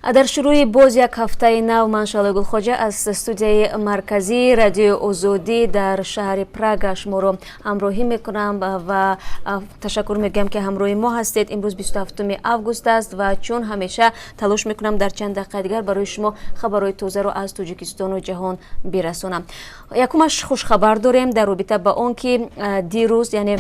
در شروع باز یک هفته نو من شعله گلخواجه از استودیوی مرکزی رادیو آزادی در شهر پراگ شما رو همراهی میکنم و تشکر میگم که همراه ما هستید. امروز 27 آگوست است و چون همیشه تلاش میکنم در چند دقیقه دیگر برای شما خبرهای تازه رو از تاجیکستان و جهان برسونم. یکمش خوش خبر داریم در رابطه با آن که دیروز یعنی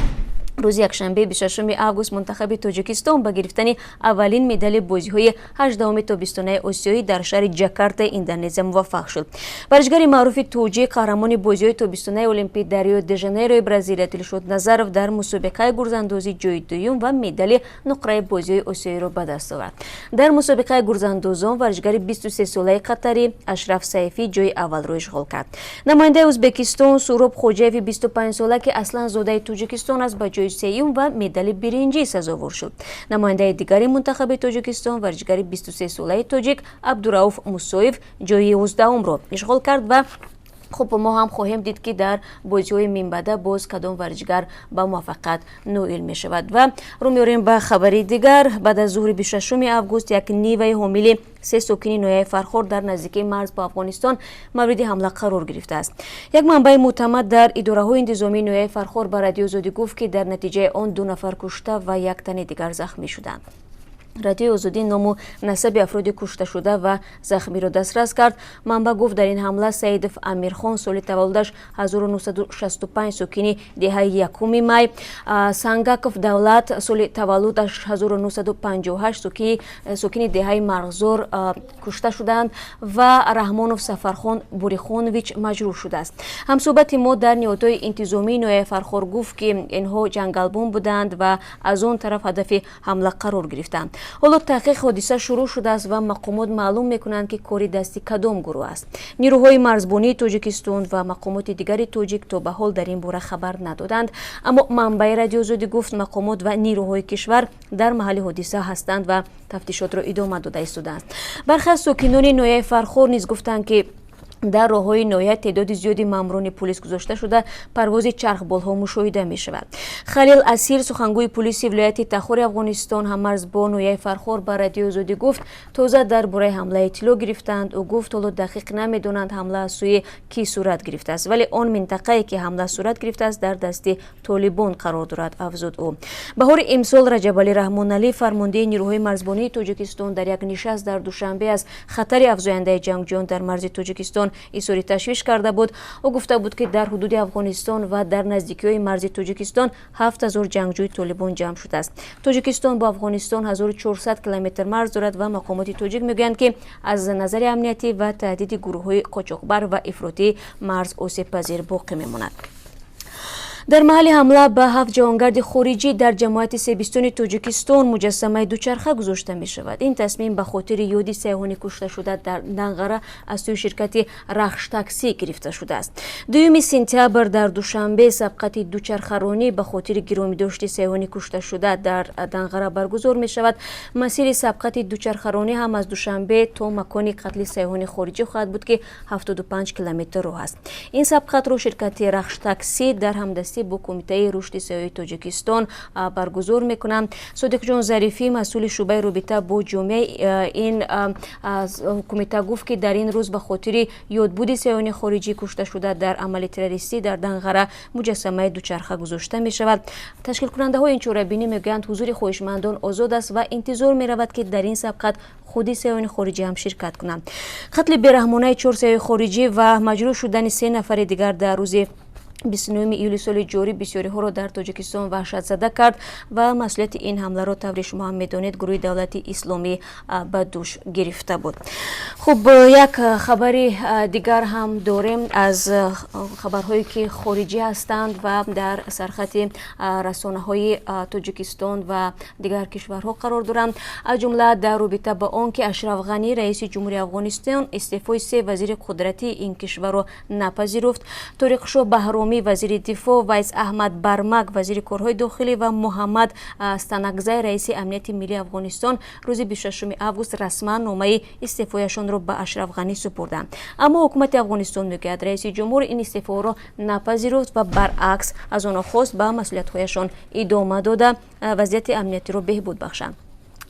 روز یکشنبه 26 آگوست منتخب تاجیکستان به گرفتن اولین مدال بازی‌های 18 تابستانه آسیایی در شهر جاکارتا اندونزی موفق شد. ورزشکار معروف تاجیک قهرمان بازی‌های تابستانه المپیک در ریو د ژانیرو برزیل دلشاد نظرов در مسابقه گرزاندازی جای دوم و مدال نقره بازی‌های آسیایی را به دست آورد. در مسابقه گرزاندازان ورزشکار 23 ساله قطری اشرف سیفی جای اول را اشغال کرد. نماینده ازبکستان سوراب خوجایف 25 ساله که اصلا زاده تاجیکستان است به جای سیوم و مدال برنجی سزاوار شد. نماینده دیگری منتخب تاجیکستان ورزشکار 23 ساله تاجیک عبدالرؤوف موسویف جای 11 را اشغال کرد و خب ما هم خواهیم دید که در بازی‌های منبعد باز کدام ورزشکار با موفقیت نائل می شود. و رو میاریم به خبری دیگر. بعد از ظهر 26 آگوست یک نیوه حامل 3 ساکن نویای فرخور در نزدیکی مرز با افغانستان مورد حمله قرار گرفته است. یک منبع معتمد در اداره‌های انتظامی نویای فرخور به رادیو آزادی گفت که در نتیجه آن 2 نفر کشته و یک تن دیگر زخمی شدند. رادیو آزادی نام و نسب افراد کشته شده و زخمی را دسترس کرد. منبع گفت در این حمله سیدف امیرخان سال تولدش 1965 ساکن دهه یکم می، سنگاکف دولت سال تولدش 1958 ساکن دهه مرغزار کشته شدند و رحمانوف سفرخان بوریخانویچ مجروح شده است. همصحبت ما در نهادهای انتظامی نویای فرخور گفت که اینها جنگلبان بودند و از آن طرف هدف حمله قرار گرفتند. حالا تحقیق حادثه شروع شده است و مقامات معلوم میکنند که کاری دستی کدام گروه است. نیروهای مرزبانی تاجیکستان و مقامات دیگری تاجیک تا به حال در این باره خبر ندادند، اما منبع رادیو آزادی گفت مقامات و نیروهای کشور در محل حادثه هستند و تفتیشات را ادامه داده ایستادند. برخی از ساکنان نویای فرخور نیز گفتند که در راههای نویه تعداد زیادی ماموران پلیس گذاشته شده پرواز چرخبالها مشاهده می شود. خلیل اسیر سخنگوی پلیس ولایت تخار افغانستان هم مرز با نویه فرخور به رادیو آزادی گفت تازه درباره حمله اطلاع گرفتند. او گفت حالا دقیق نمیدونند حمله از سوی کی صورت گرفته است، ولی آن منطقه‌ای که حمله صورت گرفته است در دست طالبان قرار دارد افزود او. بهار امسال رجب علی رحمان علی فرمانده نیروهای مرزبانی تاجیکستان در یک نشست در دوشنبه از خطر افزاینده جنگجویان در مرز تاجیکستان اظهار تشویش کرده بود. او گفته بود که در حدود افغانستان و در نزدیکی‌های مرز تاجیکستان 7000 جنگجوی طالبان جمع شده است. تاجیکستان با افغانستان 1400 کیلومتر مرز دارد و مقامات تاجیک میگویند که از نظر امنیتی و تهدید گروه‌های قاچاقبر و افراطی مرز آسیب پذیر باقی میماند. در محل حمله به 7 جوانگرد خارجی در جماعت سیبستان تاجیکستان مجسمه دوچرخه گذاشته می شود. این تصمیم به خاطر یاد سیاحان کشته شده در دنغره از سوی شرکت رخش تاکسی گرفته شده است. 2 سپتامبر در دوشنبه سبقت دوچرخه رانی به خاطر گرامی داشت سیاحان کشته شده در دنغره برگزار می شود. مسیر سبقت دوچرخه رانی هم از دوشنبه تا مکان قتل سیاحان خارجی خواهد بود که 75 کیلومتر راه است. این سبقت را شرکت رخش تاکسی در همدستی با کمیته رشد سیاحی تاجیکستان برگزار میکنند. صادق جان ظریفی مسئول شعبه رابطه با جامعه این کمیته گفت که در این روز به خاطر یادبود سیاحان خارجی کشته شده در عمل تروریستی در دنغره مجسمه دوچرخه گذاشته می شود. تشکیل کننده های این چاره‌بینی میگویند حضور خواهشمندان آزاد است و انتظار می رود که در این سبقت خودی سیاحان خارجی هم شرکت کنند. قتل بیرحمانه 4 سیاح خارجی و مجروح شدن 3 نفر دیگر در روز 29 ایول سال جاری بسیاری ها را در تاجیکستان وحشت زده کرد و مسئولیت این حمله را طوری شما میدانید گروه دولت اسلامی به دوش گرفته بود. خب یک خبری دیگر هم داریم از خبرهایی که خارجی هستند و در سرخط رسانه های تاجیکستان و دیگر کشورها قرار دارند. از جمله در رابطه با آنکه اشرف غنی رئیس جمهوری افغانستان استعفای 3 وزیر قدرتی این کشور را نپذیرفت. طارق شاه بهرامی وزیر دفاع، ویس احمد برمک وزیر کارهای داخلی و محمد ستانکزی رئیس امنیت ملی افغانستان روز 26 آگوست رسما نامه استعفایشان را به اشرف غنی سپردند. اما حکومت افغانستان میگوید رئیس جمهور این استعفا را نپذیرفت و برعکس از آنها خواست به مسئولیت‌هایشان ادامه داده وضعیت امنیتی را بهبود بخشند.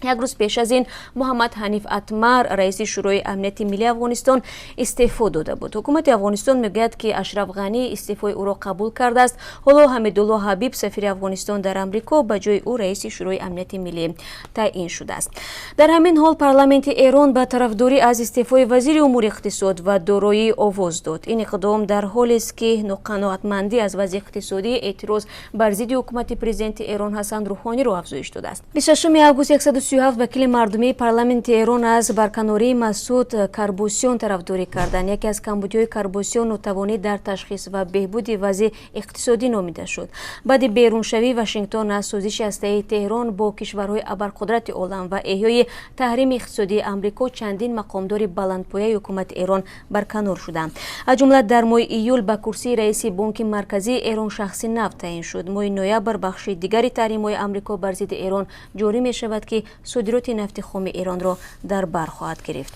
یک روز پیش از این محمد حنیف اتمر رئیس شورای امنیت ملی افغانستان استعفا داده بود. حکومت افغانستان میگوید که اشرف غنی استعفای او را قبول کرده است. حالا حمیدالله حبیب سفیر افغانستان در امریکا به جای او رئیس شورای امنیت ملی تعیین شده است. در همین حال پارلمانت ایران به طرفداری از استعفای وزیر امور اقتصاد و دارایی آواز داد. این اقدام در حالی است که قناعتمندی از وضع اقتصادی اعتراض بر ضد حکومت پرزیدنت ایران حسن روحانی را افزایش داده است. 26 آگوست 137 وکیل مردمی پارلمانت ایران از برکناری مسعود کربوسیان طرفداری کردند. یکی از کمبودی‌های کربوسیان ناتوانی در تشخیص و بهبود وضع اقتصادی نامیده شد. بعد بیرونشوی واشنگتن از سازش هسته‌ای تهران با کشورهای ابرقدرت عالم و احیای تحریم اقتصادی آمریکا چندین مقامدار بلندپایه حکومت ایران برکنار شدند. از جمله در ماه ایول به کرسی رئیس بانک مرکزی ایران شخصی نفت تعیین شد. ماه نوامبر بخش دیگری تحریم‌های آمریکا بر ضد ایران جاری می‌شود که صادرات نفت خام ایران را در بر خواهد گرفت.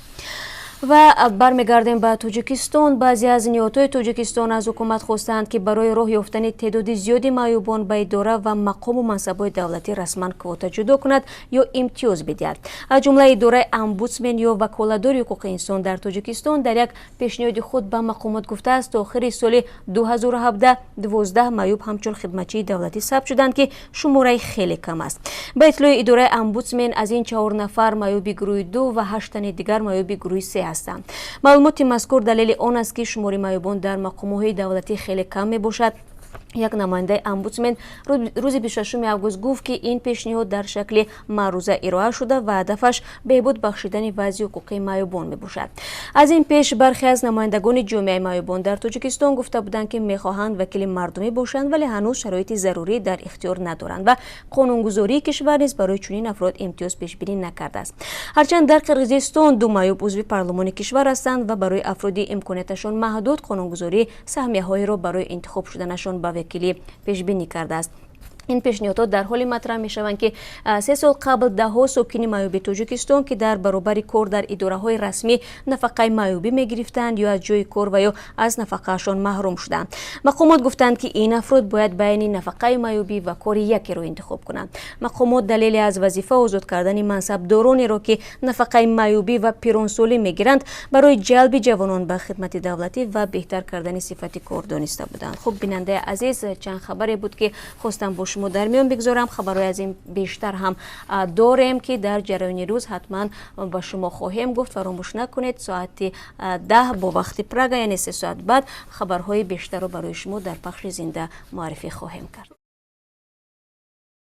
و برمیگردیم به تاجیکستان. بعضی از نهادهای تاجیکستان از حکومت خواستند که برای راه یافتن تعداد زیادی معیوبان به اداره و مقام و منصب‌های دولتی رسما کواتا جدا کند یا امتیاز بدهد. از جمله اداره امبودسمن یا وکالتدار حقوق انسان در تاجیکستان در یک پیشنهاد خود به مقامات گفته است تا آخر سال 2017 12 معیوب همچون خدمتچی دولتی ثبت شدند که شماره خیلی کم است. به اطلاع اداره امبودسمن از این 4 نفر معیوب گروه 2 و 8 تن دیگر معیوب گروه 3 هستند. معلومات مذکور دلیل آن است که شمار معیوبان در مقام‌های دولتی خیلی کم میباشد. یک نماینده امبودسمن روز 26 آگوست گفت که این پیشنهاد در شکل معروضه ارائه شده و هدفش بهبود بخشیدن وضع حقوقی معیوبان میباشد. از این پیش برخی از نمایندگان جامعه معیوبان در تاجیکستان گفته بودند که میخواهند وکیل مردمی باشند ولی هنوز شرایط ضروری در اختیار ندارند و قانونگذاری کشور نیز برای چنین افراد امتیاز پیش بینی نکرده است. هرچند در قرقیزستان 2 معیوب عضو پارلمان کشور هستند و برای افرادی امکاناتشان محدود قانونگذاری سهمیه‌های را برای انتخاب شدنشان به وکیلی پیش بینی کرده است. این پیشنهادات در حالی مطرح می شوند که 3 سال قبل دهها ساکن معیوب تاجیکستان که در برابر کار در اداره های رسمی نفقه معیوبی می گرفتند یا از جای کار و یا از نفقهشان محروم شدند. مقامات گفتند که این افراد باید بین نفقه معیوبی و کار یکی را انتخاب کنند. مقامات دلیل از وظیفه آزاد کردن منصبدارانی را که نفقه معیوبی و پیرانسالی می گیرند برای جلب جوانان به خدمت دولتی و بهتر کردن صفت کار دانسته بودند. خب بیننده عزیز، چند خبری بود که خواستم با شما در میان بگذارم. خبرهای از این بیشتر هم داریم که در جریان روز حتما با شما خواهیم گفت. فراموش نکنید ساعت 10 با وقت پراگ یعنی 3 ساعت بعد خبرهای بیشتر رو برای شما در پخش زنده معرفی خواهیم کرد.